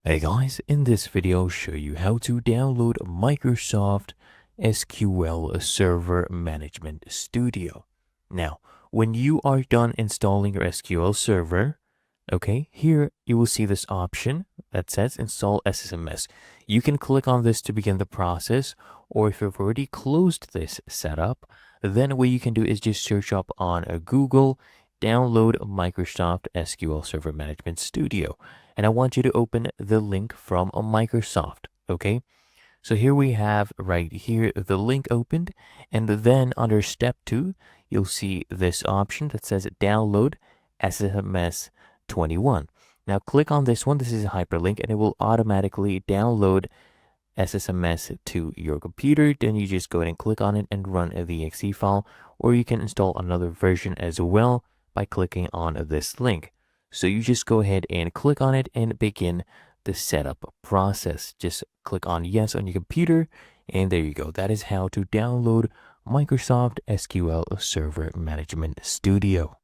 Hey guys, in this video I'll show you how to download Microsoft SQL Server Management Studio. Now, when you are done installing your SQL Server, okay, here you will see this option that says install SSMS. You can click on this to begin the process, or if you've already closed this setup, then what you can do is just search up on Google, download Microsoft SQL Server Management Studio. And I want you to open the link from Microsoft, okay? So here we have right here the link opened, and then under step 2, you'll see this option that says download SSMS 21. Now click on this one. This is a hyperlink, and it will automatically download SSMS to your computer. Then you just go ahead and click on it and run the exe file, or you can install another version as well by clicking on this link. So you just go ahead and click on it and begin the setup process. Just click on yes on your computer, and there you go. That is how to download Microsoft SQL Server Management Studio.